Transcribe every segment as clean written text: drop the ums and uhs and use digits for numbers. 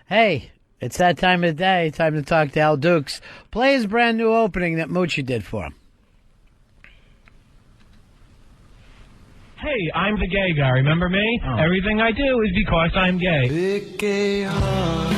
Hey, it's that time of day. Time to talk to Al Dukes. Play his brand new opening that Moochie did for him. Hey, I'm the gay guy. Remember me? Oh. Everything I do is because I'm gay. Big gay heart.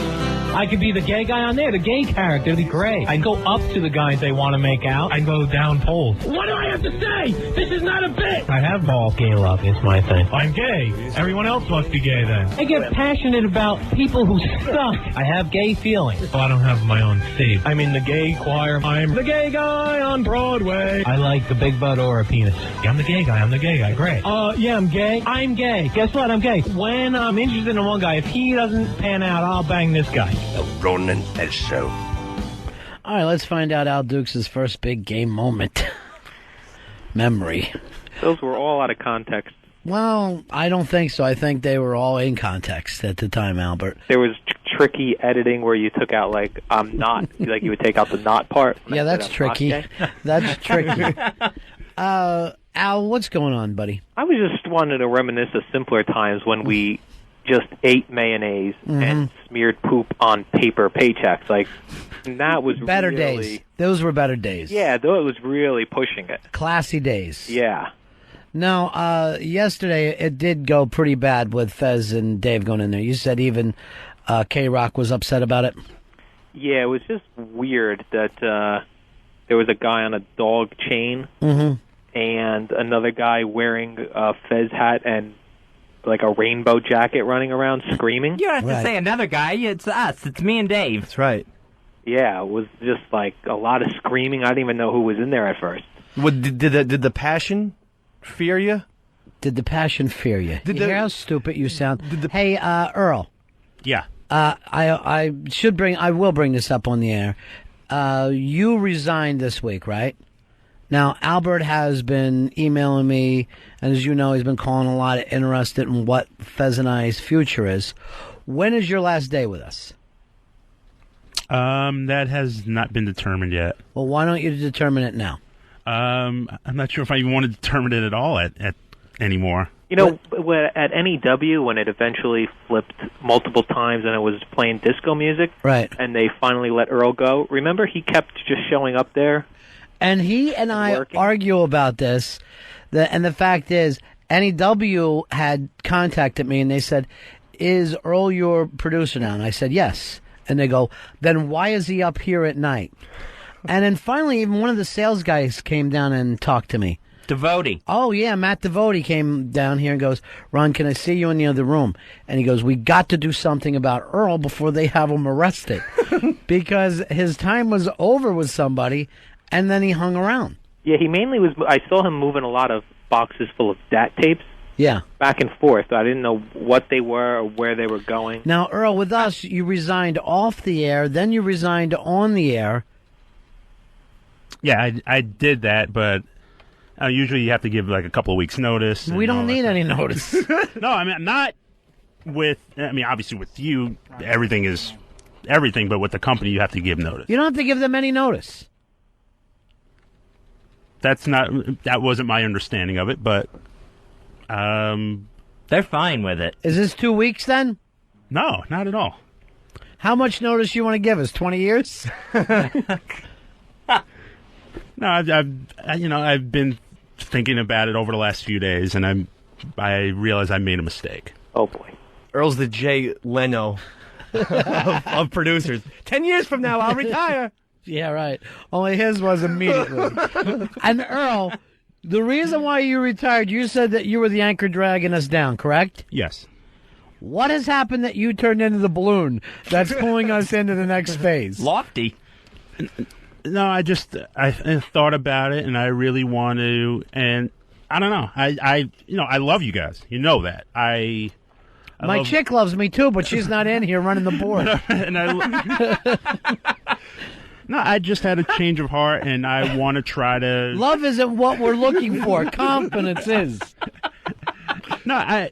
I could be the gay guy on there, the gay character. It'd be great. I'd go up to the guys they want to make out. I'd go down poles. What do I have to say? This is not a bit. I have balls. Gay love is my thing. I'm gay. Everyone else must be gay then. I get passionate about people who suck. I have gay feelings. Well, I don't have my own stage. I'm in the gay choir. I'm the gay guy on Broadway. I like the big butt or a penis. Yeah, I'm the gay guy. I'm the gay guy. Great. Yeah, I'm gay. I'm gay. Guess what? I'm gay. When I'm interested in one guy, if he doesn't pan out, I'll bang this guy. The Ron and Fez Show. All right, let's find out Al Dukes' first big game moment. Memory. Those were all out of context. Well, I don't think so. I think they were all in context at the time, Albert. There was tricky editing where you took out, like, I'm not. Like, you would take out the not part. Yeah, that's tricky. That's tricky. Al, what's going on, buddy? I was just wanting to reminisce of simpler times when we just ate mayonnaise and smeared poop on paper paychecks. Like, that was better really, days. Those were better days. Yeah, though it was really pushing it. Classy days. Yeah. Now, yesterday it did go pretty bad with Fez and Dave going in there. You said even K-Rock was upset about it? Yeah, it was just weird that there was a guy on a dog chain and another guy wearing a Fez hat and like a rainbow jacket running around screaming. You don't have to say another guy. It's us. It's me and Dave. That's right. Yeah, it was just like a lot of screaming. I didn't even know who was in there at first. Did the passion fear you? Did the passion fear you? You hear how stupid you sound? Hey, Earl. Yeah. I will bring this up on the air. You resigned this week, right? Now, Albert has been emailing me, and as you know, he's been calling a lot interested in what Fez and I's future is. When is your last day with us? That has not been determined yet. Well, why don't you determine it now? I'm not sure if I even want to determine it at all at anymore. You know, at NEW, when it eventually flipped multiple times and it was playing disco music, right? And they finally let Earl go, remember he kept just showing up there? And he and I argue about this, and the fact is, NEW had contacted me, and they said, is Earl your producer now? And I said, yes. And they go, then why is he up here at night? And then finally, even one of the sales guys came down and talked to me. Devote. Oh, yeah, Matt Devote came down here and goes, Ron, can I see you in the other room? And he goes, we got to do something about Earl before they have him arrested. Because his time was over with somebody, and then he hung around. Yeah, he mainly was. I saw him moving a lot of boxes full of DAT tapes. Yeah. Back and forth. I didn't know what they were or where they were going. Now, Earl, with us, you resigned off the air, then you resigned on the air. Yeah, I did that, but usually you have to give like a couple of weeks' notice. We don't need any notice. No, I mean, not with, obviously with you, everything is everything, but with the company, you have to give notice. You don't have to give them any notice. That wasn't my understanding of it, but they're fine with it. Is this 2 weeks then? No, not at all. How much notice you want to give us? 20 years? No, I've been thinking about it over the last few days, and I realized I made a mistake. Oh boy, Earl's the Jay Leno of producers. 10 years from now, I'll retire. Yeah, right. Only his was immediately. And Earl, the reason why you retired, you said that you were the anchor dragging us down, correct? Yes. What has happened that you turned into the balloon that's pulling us into the next phase? Lofty. No, I thought about it, and I really want to, and I don't know. I love you guys. You know that. My chick loves me too, but she's not in here running the board. No, I just had a change of heart, and I want to try to... Love isn't what we're looking for. Confidence is. No, I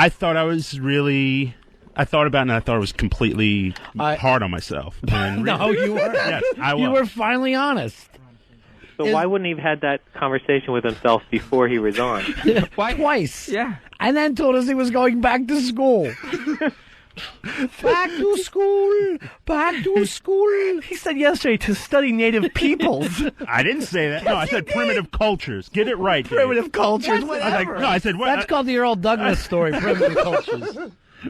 thought I was really... I thought about it, and I thought it was completely hard on myself. And no, you were. Yes, I was. You were finally honest. So why wouldn't he have had that conversation with himself before he resigned? Twice. Yeah. And then told us he was going back to school. Back to school. Back to school. He said yesterday to study native peoples. I didn't say that. No, I said primitive cultures. Get it right. Primitive cultures. I was like, no, I said what? That's called the Earl Douglas story, primitive cultures.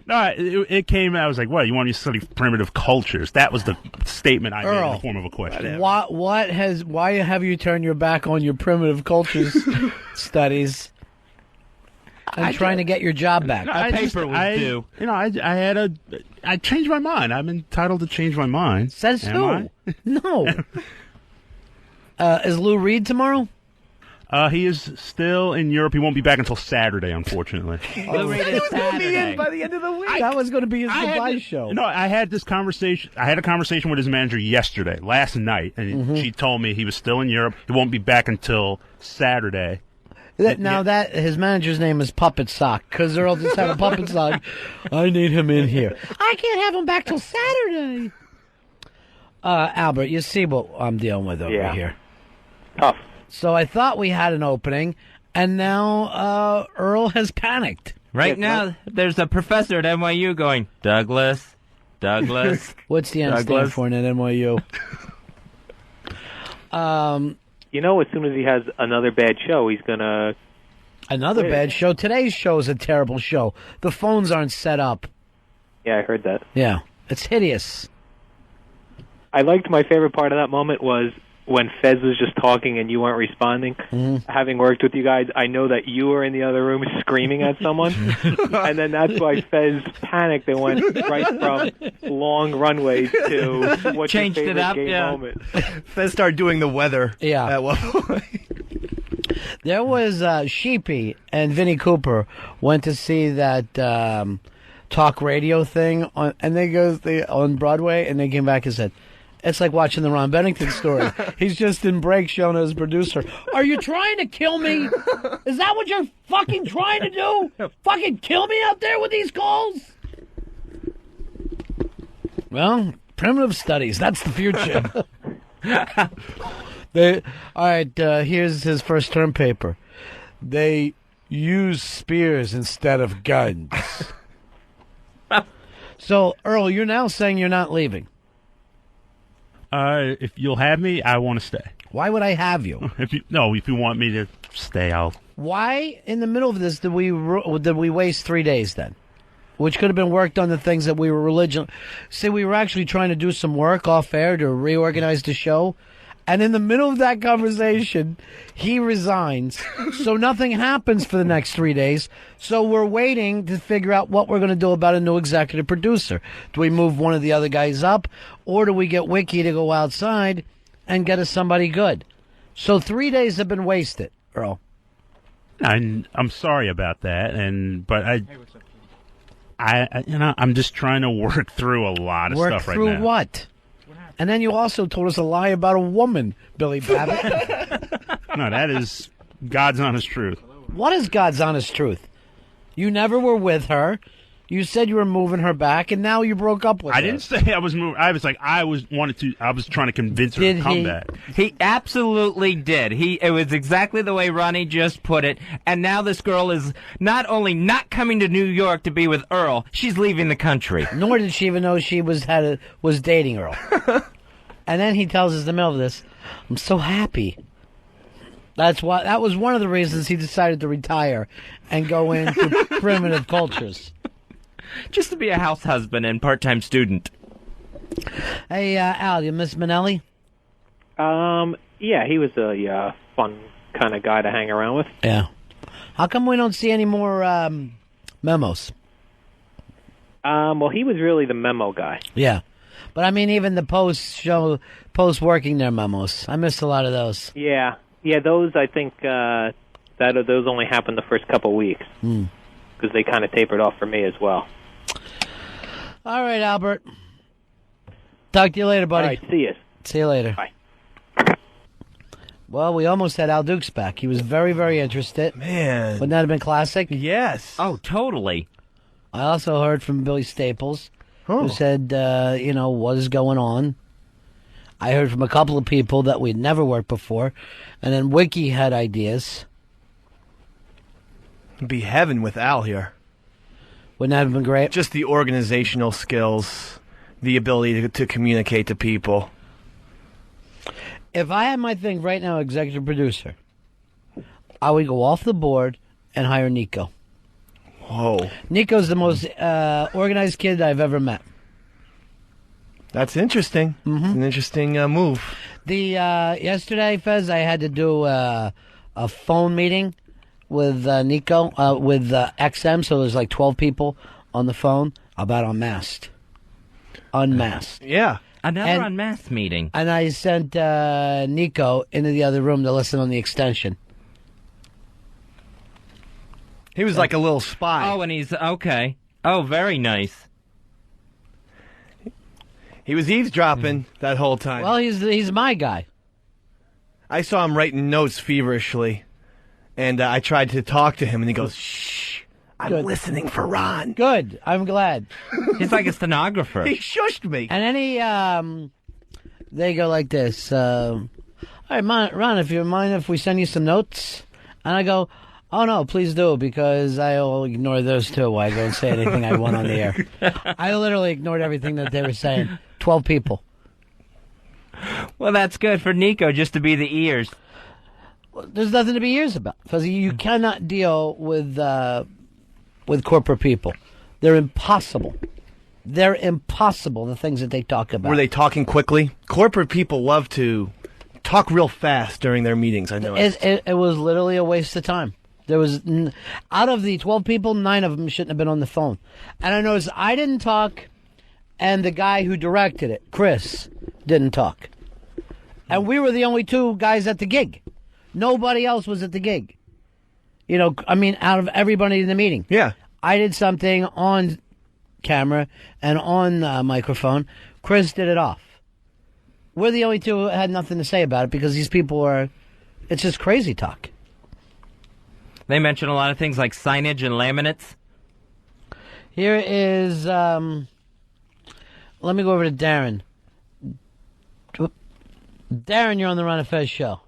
No, it came. I was like, "What? You want me to study primitive cultures?" That was the statement I made in the form of a question. Why have you turned your back on your primitive cultures studies and trying to get your job back? No, A paper was due. You know, I changed my mind. I'm entitled to change my mind. Says who? No. Is Lou Reed tomorrow? He is still in Europe. He won't be back until Saturday, unfortunately. Lou Reed is Saturday. By the end of the week. That was going to be his goodbye show. No, I had this conversation. I had a conversation with his manager yesterday, last night, and she told me he was still in Europe. He won't be back until Saturday. That his manager's name is Puppet Sock, because Earl just had a Puppet Sock. I need him in here. I can't have him back till Saturday. Albert, you see what I'm dealing with over here. Tough. So I thought we had an opening, and now Earl has panicked. Right now, there's a professor at NYU going, Douglas. What's the N stand for in NYU? You know, as soon as he has another bad show, he's going to... Another bad show? Today's show is a terrible show. The phones aren't set up. Yeah, I heard that. Yeah, it's hideous. I liked my favorite part of that moment was when Fez was just talking and you weren't responding. Having worked with you guys, I know that you were in the other room screaming at someone. And then that's why Fez panicked and went right from long runways to what's Changed your it favorite up, gay yeah. moment. Fez started doing the weather. Yeah. At one point. There was Sheepy and Vinnie Cooper went to see that talk radio thing on Broadway, and they came back and said, it's like watching the Ron Bennington story. He's just in break showing his producer. Are you trying to kill me? Is that what you're fucking trying to do? Fucking kill me out there with these calls? Well, primitive studies. That's the future. All right, here's his first term paper. They use spears instead of guns. So, Earl, you're now saying you're not leaving. If you'll have me, I want to stay. Why would I have you? If you want me to stay, I'll. Why, in the middle of this, did we waste 3 days then? Which could have been worked on the things that we were See, we were actually trying to do some work off air to reorganize the show. And in the middle of that conversation, he resigns. So nothing happens for the next 3 days. So we're waiting to figure out what we're going to do about a new executive producer. Do we move one of the other guys up? Or do we get Wiki to go outside and get us somebody good? So 3 days have been wasted, Earl. I'm sorry about that, but I'm just trying to work through a lot of stuff right now. Work through what? And then you also told us a lie about a woman, Billy Babbitt. No, that is God's honest truth. What is God's honest truth? You never were with her. You said you were moving her back, and now you broke up with her. I didn't say I was moving. I was like, I was trying to convince her to come back. He absolutely did. It was exactly the way Ronnie just put it. And now this girl is not only not coming to New York to be with Earl, she's leaving the country. Nor did she even know she was dating Earl. And then he tells us in the middle of this, I'm so happy. That was one of the reasons he decided to retire and go into primitive cultures. Just to be a house husband and part-time student. Hey, Al, you miss Manelli? Yeah, he was a fun kind of guy to hang around with. Yeah. How come we don't see any more memos? Well, he was really the memo guy. Yeah. But I mean, even the post working their memos. I missed a lot of those. Yeah, those I think those only happened the first couple of weeks because they kind of tapered off for me as well. All right, Albert. Talk to you later, buddy. All right, see you. See you later. Bye. Well, we almost had Al Dukes back. He was very, very interested. Man. Wouldn't that have been classic? Yes. Oh, totally. I also heard from Billy Staples, who said, what is going on? I heard from a couple of people that we'd never worked before. And then Wiki had ideas. It'd be heaven with Al here. Wouldn't that have been great? Just the organizational skills, the ability to communicate to people. If I had my thing right now, executive producer, I would go off the board and hire Nico. Whoa. Nico's the most organized kid I've ever met. That's interesting. Mm-hmm. An interesting move. Yesterday, Fez, I had to do a phone meeting with Nico, with XM, so there's like 12 people on the phone about unmasked. Yeah. Another unmasked meeting. And I sent Nico into the other room to listen on the extension. He was like a little spy. Oh, and he's okay. Oh, very nice. He was eavesdropping that whole time. Well, he's my guy. I saw him writing notes feverishly, and I tried to talk to him, and he goes, "Shh, I'm listening for Ron." Good. I'm glad. He's like a stenographer. He shushed me. And they go like this. All right, Ron, if you mind if we send you some notes? And I go, oh, no, please do, because I'll ignore those too while I go and say anything I want on the air. I literally ignored everything that they were saying. 12 people. Well, that's good for Nico just to be the ears. Well, there's nothing to be ears about. Because you cannot deal with corporate people. They're impossible. They're impossible, the things that they talk about. Were they talking quickly? Corporate people love to talk real fast during their meetings, I know. It was literally a waste of time. There was, out of the 12 people, 9 of them shouldn't have been on the phone. And I noticed I didn't talk, and the guy who directed it, Chris, didn't talk. And we were the only 2 guys at the gig. Nobody else was at the gig. You know, I mean, out of everybody in the meeting. Yeah. I did something on camera and on microphone. Chris did it off. We're the only 2 who had nothing to say about it because these people are, it's just crazy talk. They mention a lot of things like signage and laminates. Here is, let me go over to Darren. Darren, you're on the Ron and Fez show.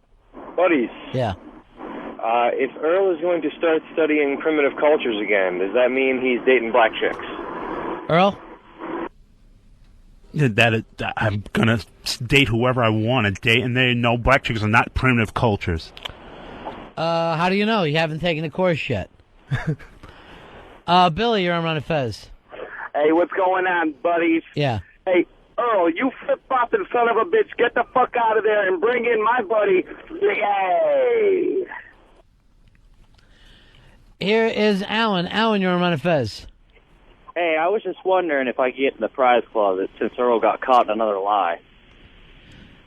Buddies. Yeah. If Earl is going to start studying primitive cultures again, does that mean he's dating black chicks? Earl? I'm going to date whoever I want to date, and they know black chicks are not primitive cultures. How do you know? You haven't taken the course yet. Billy, you're on Ron and Fez. Hey, what's going on, buddies? Yeah. Hey, Earl, you flip-flopping son of a bitch, get the fuck out of there and bring in my buddy. Yay! Here is Alan. Alan, you're on Ron and Fez. Hey, I was just wondering if I could get in the prize closet since Earl got caught in another lie.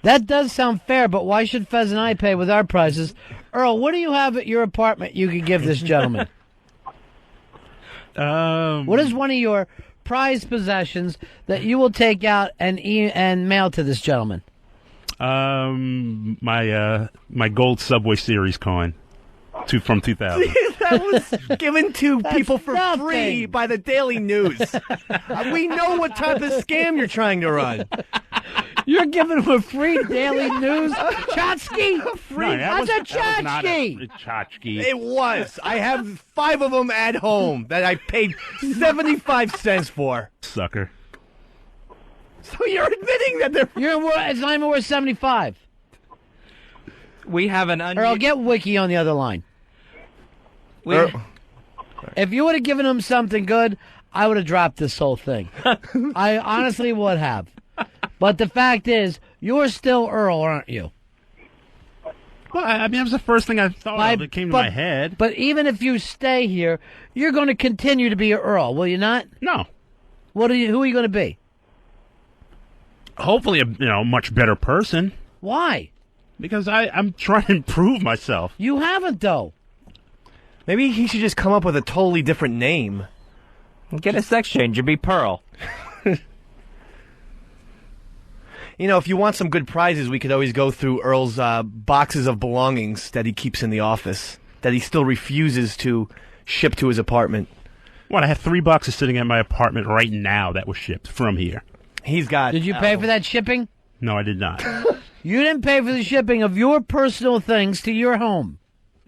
That does sound fair, but why should Fez and I pay with our prizes? Earl, what do you have at your apartment you could give this gentleman? What is one of your prized possessions that you will take out and mail to this gentleman? My gold Subway Series coin from 2000. That was given to people for free by the Daily News. We know what type of scam you're trying to run. You're giving him a free Daily News? Tchotchke? No, That's a tchotchke. Tchotchke. It was. I have 5 of them at home that I paid 75 cents for. Sucker. So you're admitting that they're... It's not even worth 75. We have an... Earl, get Wiki on the other line. If you would have given him something good, I would have dropped this whole thing. I honestly would have. But the fact is, you're still Earl, aren't you? Well, I mean, it was the first thing I thought of that came to my head. But even if you stay here, you're going to continue to be Earl, will you not? No. Who are you going to be? Hopefully, a much better person. Why? Because I'm trying to improve myself. You haven't, though. Maybe he should just come up with a totally different name. Get a sex change and be Pearl. If you want some good prizes, we could always go through Earl's boxes of belongings that he keeps in the office, that he still refuses to ship to his apartment. What, I have 3 boxes sitting at my apartment right now that were shipped from here. He's got... Did you pay for that shipping? No, I did not. You didn't pay for the shipping of your personal things to your home.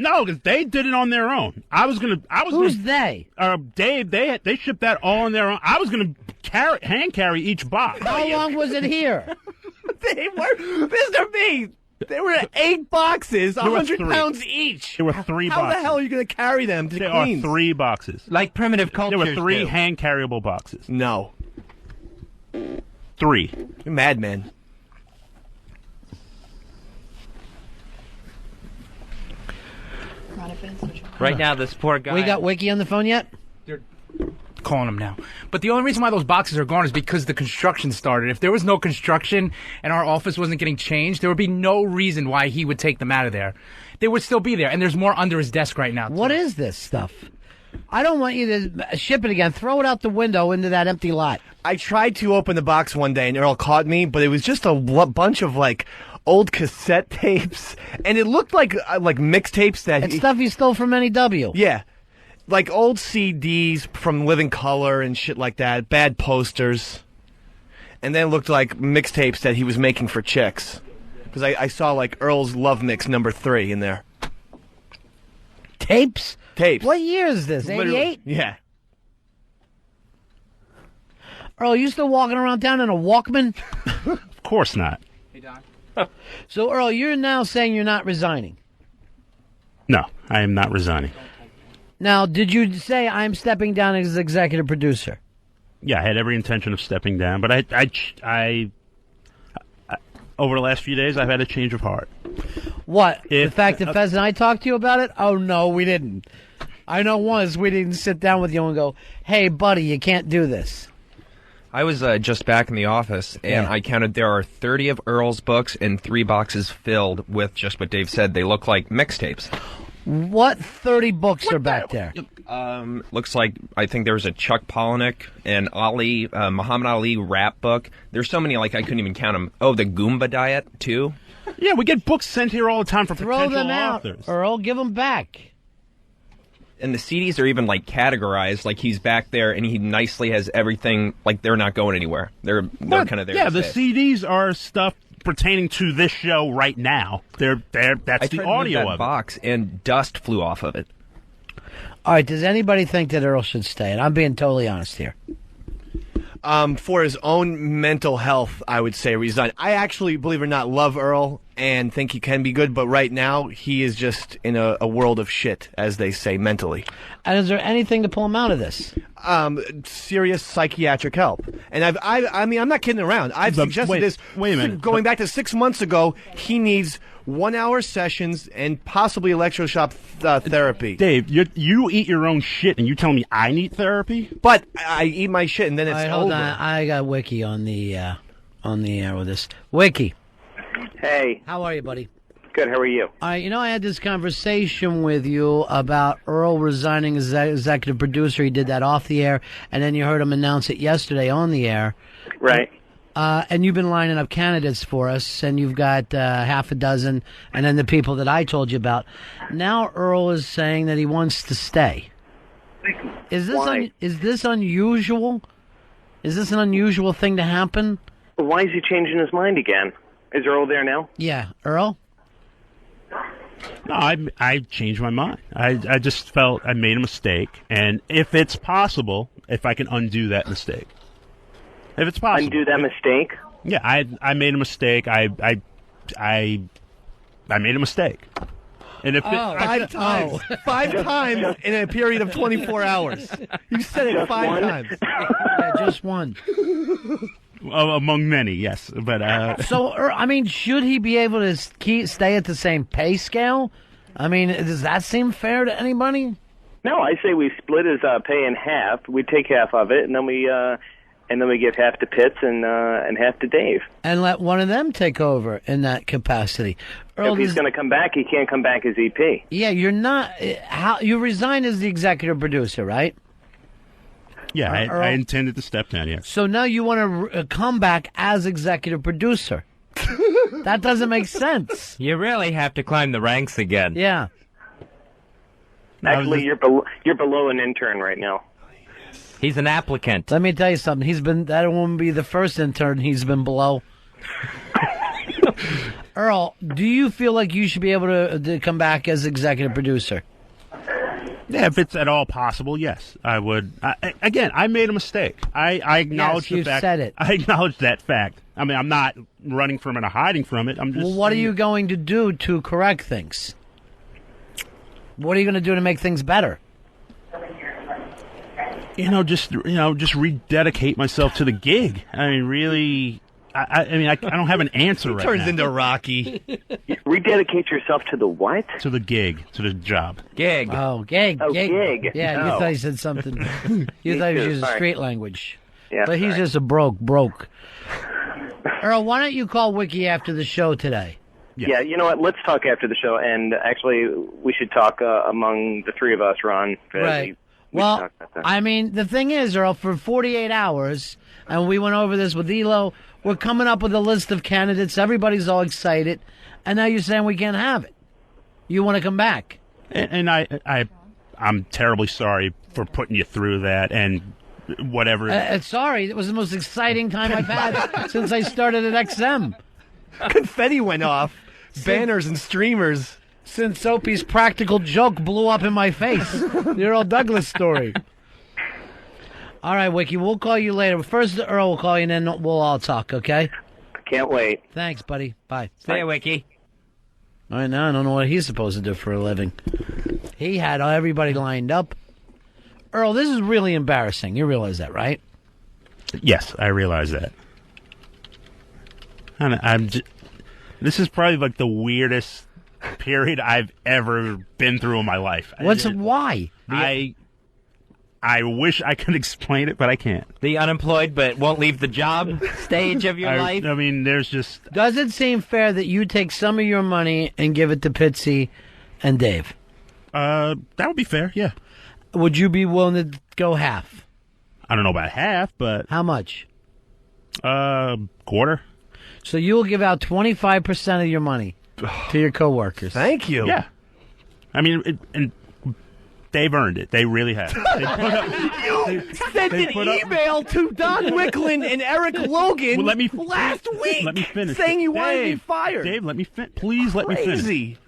No, because they did it on their own. Who's they? Dave. They shipped that all on their own. I was gonna hand carry each box. How long was it here? They were, Mr. B. There were 8 boxes, 100 pounds each. There were 3 boxes. How the hell are you going to carry them to Queens? There are 3 boxes. Like primitive culture. There were 3 hand carryable boxes. No. 3. You're madman. Right now, this poor guy. We got Wiki on the phone yet? Calling him now. But the only reason why those boxes are gone is because the construction started. If there was no construction and our office wasn't getting changed, there would be no reason why he would take them out of there. They would still be there, and there's more under his desk right now. What is this stuff? I don't want you to ship it again. Throw it out the window into that empty lot. I tried to open the box one day, and Earl caught me, but it was just a bunch of, like, old cassette tapes, and it looked like mixtapes that... It's stuff you stole from NEW. Yeah. Like old CDs from Living Color and shit like that, bad posters. And then it looked like mixtapes that he was making for chicks. Because I saw like Earl's Love Mix #3 in there. Tapes? Tapes. What year is this, 88? Yeah. Earl, you still walking around town in a Walkman? Of course not. Hey, Doc. So, Earl, you're now saying you're not resigning? No, I am not resigning. Now, did you say I'm stepping down as executive producer? Yeah, I had every intention of stepping down, but I over the last few days, I've had a change of heart. What? The fact that Fez and I talked to you about it? Oh, no, we didn't. I know once we didn't sit down with you and go, hey, buddy, you can't do this. I was just back in the office, and I counted there are 30 of Earl's books and 3 boxes filled with just what Dave said. They look like mixtapes. What 30 books are back there? Looks like, I think there was a Chuck Palahniuk and Muhammad Ali rap book. There's so many, like, I couldn't even count them. Oh, the Goomba Diet, too? Yeah, we get books sent here all the time from potential them out, authors. Earl, give them back. And the CDs are even, like, categorized. Like, he's back there, and he nicely has everything, like, they're not going anywhere. They're kind of there. Yeah, to the stay. CDs are stuff pertaining to this show right now. That's the audio of that it. box, and dust flew off of it. All right, does anybody think that Earl should stay? And I'm being totally honest here. For his own mental health, I would say resign. I actually, believe it or not, love Earl and think he can be good, but right now he is just in a world of shit, as they say, mentally. And is there anything to pull him out of this? Serious psychiatric help. And I mean, I'm not kidding around. I've suggested this. Wait a minute. Going back to 6 months ago, he needs 1-hour sessions and possibly electroshock therapy. Dave, you eat your own shit, and you tell me I need therapy? But I eat my shit, and then it's hold over. on. I got Wiki on the air with this. Wiki. Hey. How are you, buddy? Good, how are you? I had this conversation with you about Earl resigning as executive producer. He did that off the air, and then you heard him announce it yesterday on the air. Right. And you've been lining up candidates for us, and you've got half a dozen, and then the people that I told you about. Now Earl is saying that he wants to stay. Is this unusual? Is this an unusual thing to happen? Why is he changing his mind again? Is Earl there now? Yeah. Earl? No, I changed my mind. I just felt I made a mistake, and if it's possible, if I can undo that mistake. If it's possible. Undo that mistake? Yeah, I made a mistake. I made a mistake. And if Five times in a period of 24 hours. You said it 5 times. Yeah, just one. Among many, yes. But so, I mean, should he be able to stay at the same pay scale? I mean, does that seem fair to anybody? No, I say we split his pay in half. We take half of it, and then we give half to Pitts and half to Dave. And let one of them take over in that capacity. Earl, if he's going to come back, he can't come back as EP. Yeah, you're not. You resigned as the executive producer, right? Yeah, I intended to step down, yes. So now you want to come back as executive producer. That doesn't make sense. You really have to climb the ranks again. Yeah. Actually, you're below an intern right now. He's an applicant. Let me tell you something. That won't be the first intern he's been below. Earl, do you feel like you should be able to come back as executive producer? Yeah, if it's at all possible, yes, I would. Again, I made a mistake. I acknowledge the fact. Said it. I acknowledge that fact. I mean, I'm not running from it or hiding from it. I'm just. Well, what are you going to do to correct things? What are you going to do to make things better? Just rededicate myself to the gig. I mean, really. I don't have an answer right now. Turns into Rocky. Rededicate yourself to the what? To the gig, to the job. Gig. Oh, gig. Oh, gig. Yeah, No. You thought he said something. You thought he was using street language. Yeah, but he's sorry. just a broke. Earl, why don't you call Wiki after the show today? Yeah, you know what? Let's talk after the show, and actually, we should talk among the three of us, Ron. Right. Well, I mean, the thing is, Earl, for 48 hours, and we went over this with Elo, we're coming up with a list of candidates. Everybody's all excited, and now you're saying we can't have it. You want to come back? And I'm terribly sorry for putting you through that, and whatever. Sorry, it was the most exciting time I've had since I started at XM. Confetti went off. Banners and streamers. Since Soapy's practical joke blew up in my face. The Earl Douglas story. All right, Wiki, we'll call you later. First, Earl will call you, and then we'll all talk, okay? Can't wait. Thanks, buddy. Bye. See ya, Wiki. All right, now I don't know what he's supposed to do for a living. He had everybody lined up. Earl, this is really embarrassing. You realize that, right? Yes, I realize that. And this is probably like the weirdest period I've ever been through in my life. Why? I wish I could explain it, but I can't. The unemployed but won't leave the job stage of your life? I mean, there's just... Does it seem fair that you take some of your money and give it to Pitsy and Dave? That would be fair, yeah. Would you be willing to go half? I don't know about half, but... How much? Quarter. So you will give out 25% of your money to your coworkers. Thank you. Yeah. I mean, and they've earned it. They really have. You sent an email to Don Wicklund and Eric Logan last week let me finish. saying you wanted to be Dave, fired. Dave, let me please let me Crazy. finish.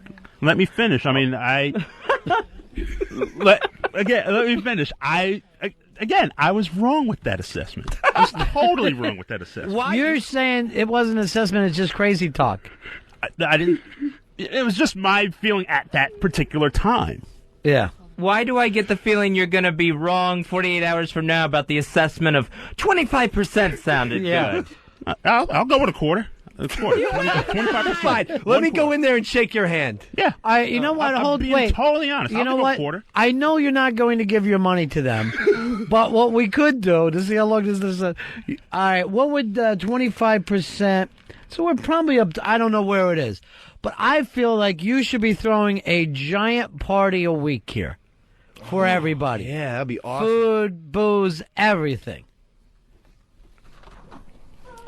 Let me finish. I mean, let me finish. I was wrong with that assessment. I was totally wrong with that assessment. Why? You're saying it wasn't an assessment, it's just crazy talk. I didn't... It was just my feeling at that particular time. Yeah. Why do I get the feeling you're going to be wrong 48 hours from now about the assessment of 25% sounded good? I'll go with a quarter. A quarter. 25%. Fine. Let me go in there and shake your hand. Yeah. You know what? I'm being totally honest. You know what? Quarter. I know you're not going to give your money to them, but what we could do to see how long this is. All right. What would 25%? So we're probably up to, I don't know where it is, but I feel like you should be throwing a giant party a week here for everybody. Yeah, that'd be awesome. Food, booze, everything.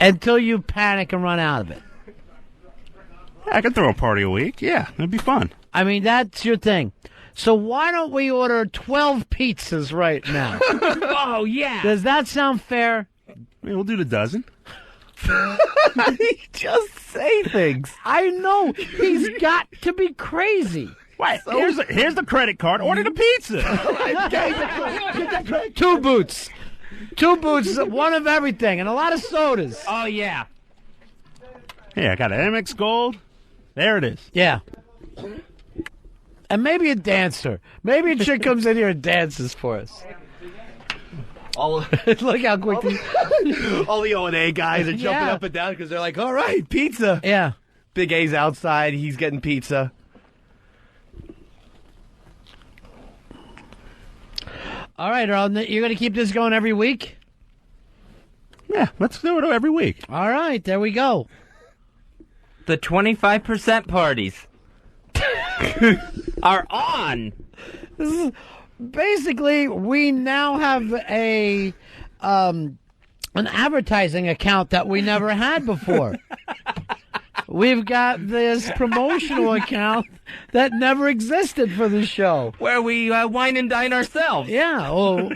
Until you panic and run out of it. I could throw a party a week. Yeah, that'd be fun. I mean, that's your thing. So why don't we order 12 pizzas right now? Oh, yeah. Does that sound fair? We'll do the dozen. Just say things. I know. He's got to be crazy. Wait, here's the credit card. Order the pizza. 2 boots. 2 boots, one of everything, and a lot of sodas. Oh, yeah. Hey, I got an Amex Gold. There it is. Yeah. And maybe a dancer. Maybe a chick comes in here and dances for us. Look how quickly. All the O&A guys are jumping up and down because they're like, all right, pizza. Yeah. Big A's outside. He's getting pizza. All right, Earl, you're going to keep this going every week? Yeah, let's do it every week. All right, there we go. The 25% parties are on. This is basically, we now have an advertising account that we never had before. We've got this promotional account that never existed for the show. Where we wine and dine ourselves. Yeah, well,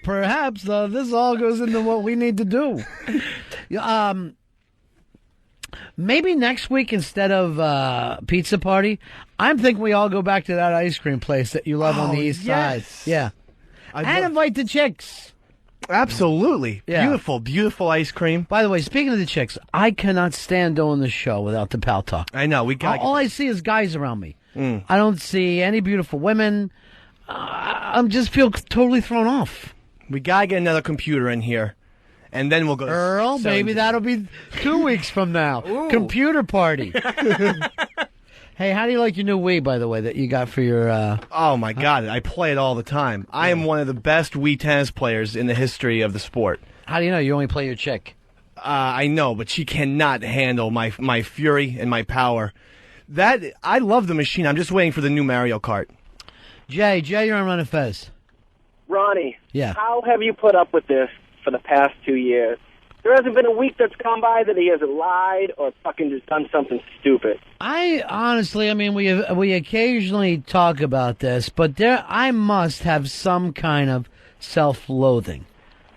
perhaps this all goes into what we need to do. Maybe next week instead of pizza party, I'm thinking we all go back to that ice cream place that you love on the east side. Yeah. And invite the chicks. Absolutely. Yeah. Beautiful, beautiful ice cream. By the way, speaking of the chicks, I cannot stand doing the show without the pal talk. I know. All I see is guys around me. I don't see any beautiful women. I just feel totally thrown off. We got to get another computer in here. And then we'll go to Earl, maybe that'll be 2 weeks from now. Computer party. Hey, how do you like your new Wii, by the way, that you got for your... Oh, my God. I play it all the time. I am one of the best Wii tennis players in the history of the sport. How do you know? You only play your chick. I know, but she cannot handle my fury and my power. I love the machine. I'm just waiting for the new Mario Kart. Jay, you're on Ron and Fez. Ronnie, Yeah. how have you put up with this for the past 2 years? There hasn't been a week that's gone by that he hasn't lied or fucking just done something stupid. I honestly, we occasionally talk about this, but I must have some kind of self-loathing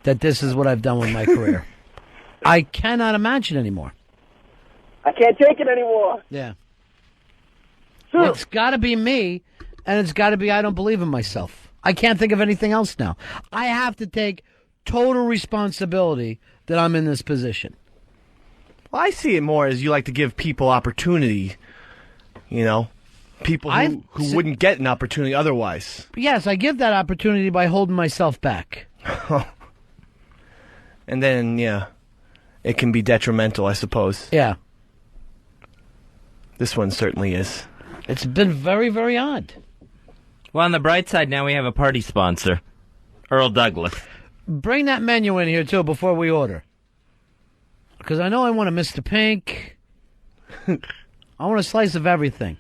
that this is what I've done with my career. I cannot imagine anymore. I can't take it anymore. Yeah. It's got to be me, and it's got to be I don't believe in myself. I can't think of anything else now. I have to take total responsibility that I'm in this position. Well, I see it more as you like to give people opportunity, people who wouldn't get an opportunity otherwise. Yes, I give that opportunity by holding myself back. And then, it can be detrimental, I suppose. Yeah. This one certainly is. It's been very, very odd. Well, on the bright side, now we have a party sponsor, Earl Douglas. Bring that menu in here, too, before we order. Because I know I want a Mr. Pink. I want a slice of everything.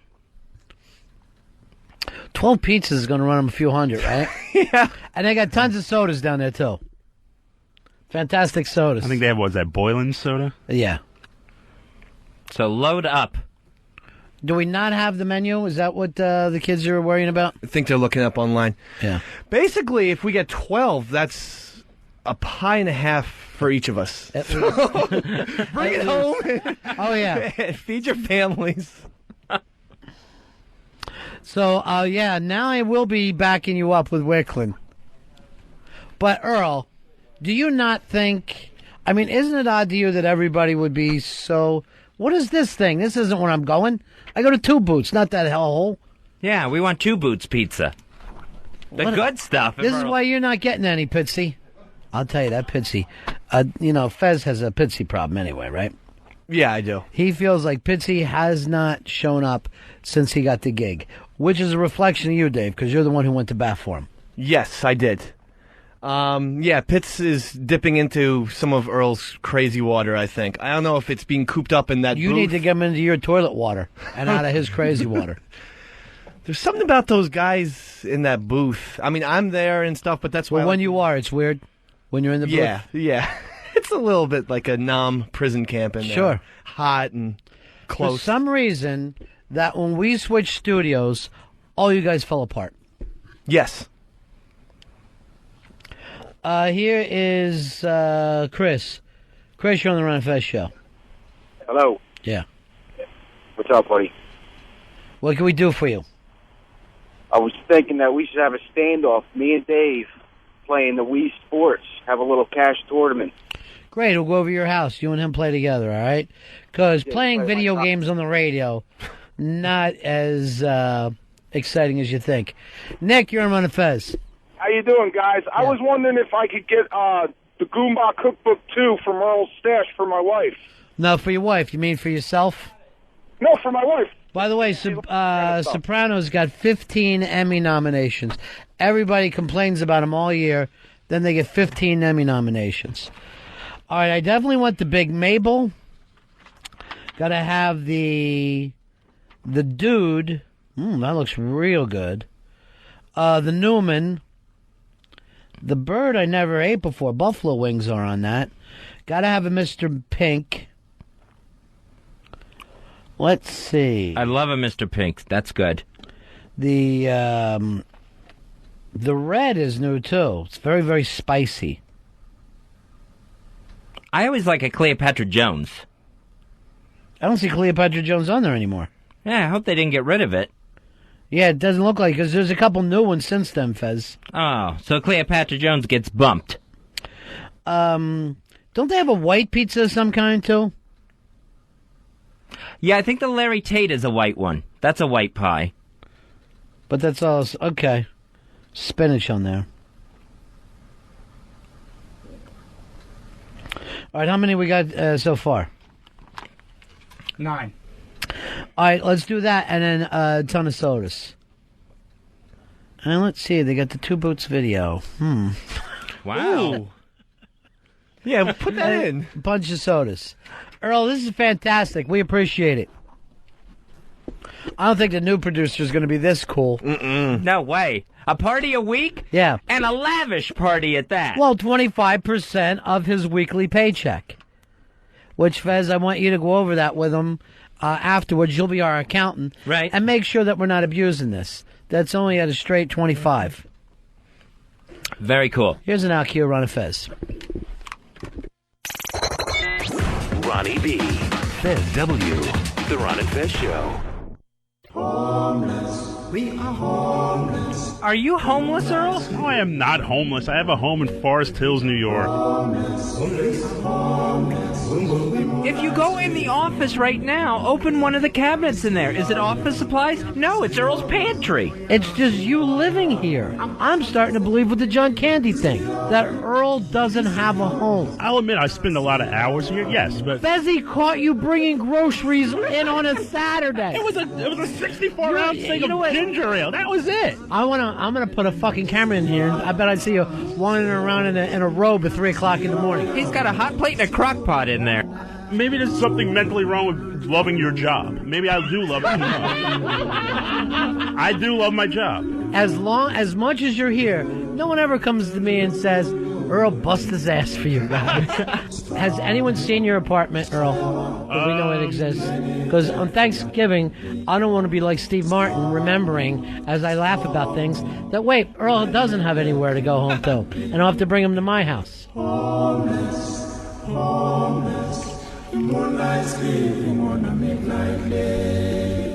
12 pizzas is going to run them a few hundred, right? Yeah. And they got tons of sodas down there, too. Fantastic sodas. I think they have, that Boylan soda? Yeah. So load up. Do we not have the menu? Is that what the kids are worrying about? I think they're looking up online. Yeah. Basically, if we get 12, that's a pie and a half for each of us. Bring it home. Oh, yeah. And feed your families. So, now I will be backing you up with Wicklin. But, Earl, do you not think... isn't it odd to you that everybody would be so... What is this thing? This isn't where I'm going. I go to Two Boots, not that hellhole. Yeah, we want Two Boots pizza. The good stuff. This is why you're not getting any, Pitsy. I'll tell you, that Pitsy. Fez has a Pitsy problem anyway, right? Yeah, I do. He feels like Pitsy has not shown up since he got the gig, which is a reflection of you, Dave, because you're the one who went to bat for him. Yes, I did. Pitts is dipping into some of Earl's crazy water, I think. I don't know if it's being cooped up in that You booth. need to get him into your toilet water and out of his crazy water. There's something about those guys in that booth. I'm there and stuff, but that's why... Well, when you are, it's weird. When you're in the booth. Yeah. It's a little bit like a prison camp in there. Sure. Hot and close. For some reason, that when we switched studios, all you guys fell apart. Yes. Here is Chris. Chris, you're on the Ron and Fez show. Hello. Yeah. What's up, buddy? What can we do for you? I was thinking that we should have a standoff, me and Dave, playing the Wii Sports, have a little cash tournament. Great, we'll go over to your house. You and him play together, all right? Because playing video games on the radio, not as exciting as you think. Nick, you're on Ron and Fez. How you doing, guys? I was wondering if I could get the Goomba Cookbook 2 from Earl's stash for my wife. No, for your wife. You mean for yourself? No, for my wife. By the way, Sopranos got 15 Emmy nominations. Everybody complains about them all year. Then they get 15 Emmy nominations. All right, I definitely want the Big Mabel. Got to have the Dude. That looks real good. The Newman. The Bird I never ate before. Buffalo wings are on that. Got to have a Mr. Pink. Let's see. I love a Mr. Pink. That's good. The red is new, too. It's very, very spicy. I always like a Cleopatra Jones. I don't see Cleopatra Jones on there anymore. Yeah, I hope they didn't get rid of it. Yeah, it doesn't look like, because there's a couple new ones since then, Fez. Oh, so Cleopatra Jones gets bumped. Don't they have a white pizza of some kind, too? Yeah, I think the Larry Tate is a white one. That's a white pie. But that's all. Okay. Spinach on there. All right, how many we got so far? 9. All right, let's do that, and then a ton of sodas. And let's see, they got the Two Boots video. Wow. Ooh. Yeah, put that in. Bunch of sodas. Earl, this is fantastic. We appreciate it. I don't think the new producer is going to be this cool. No way. A party a week? Yeah. And a lavish party at that. Well, 25% of his weekly paycheck. Which, Fez, I want you to go over that with him afterwards. You'll be our accountant. Right. And make sure that we're not abusing this. That's only at a straight 25. Very cool. Here's an out cue, Ron and Fez. Ronnie B. Fez W. The Ron and Fez Show. Homeless. We are homeless. Are you homeless, Earl? No, I am not homeless. I have a home in Forest Hills, New York. If you go in the office right now, open one of the cabinets in there. Is it office supplies? No, it's Earl's pantry. It's just you living here. I'm starting to believe with the John Candy thing that Earl doesn't have a home. I'll admit I spend a lot of hours here, yes, but... Fezzy caught you bringing groceries in on a Saturday. It was a 64-ounce thing of ginger ale. That was it. I'm gonna put a fucking camera in here. I bet I'd see you wandering around in a robe at 3 o'clock in the morning. He's got a hot plate and a crock pot in there. Maybe there's something mentally wrong with loving your job. Maybe I do love it. I do love my job. As much as you're here, no one ever comes to me and says, Earl, bust his ass for you guys. Has anyone seen your apartment, Earl? Do we know it exists? Because on Thanksgiving, I don't want to be like Steve Martin, remembering, as I laugh about things, that, wait, Earl doesn't have anywhere to go home to, and I'll have to bring him to my house. Homeless.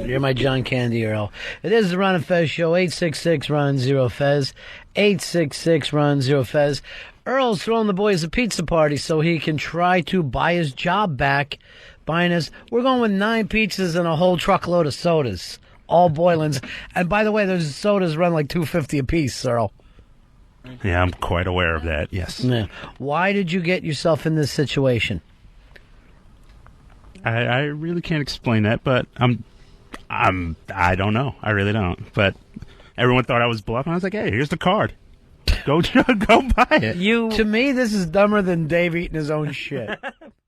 You're my John Candy, Earl. It is the Ron and Fez Show, 866-RON-0-FEZ, 866-RON-0-FEZ. Earl's throwing the boys a pizza party so he can try to buy his job back, buying us. We're going with 9 pizzas and a whole truckload of sodas, all Boylan's. And by the way, those sodas run like $2.50 a piece, Earl. Yeah, I'm quite aware of that, yes. Yeah. Why did you get yourself in this situation? I really can't explain that, but I don't know. I really don't. But everyone thought I was bluffing. I was like, hey, here's the card. Go buy it. To me, this is dumber than Dave eating his own shit.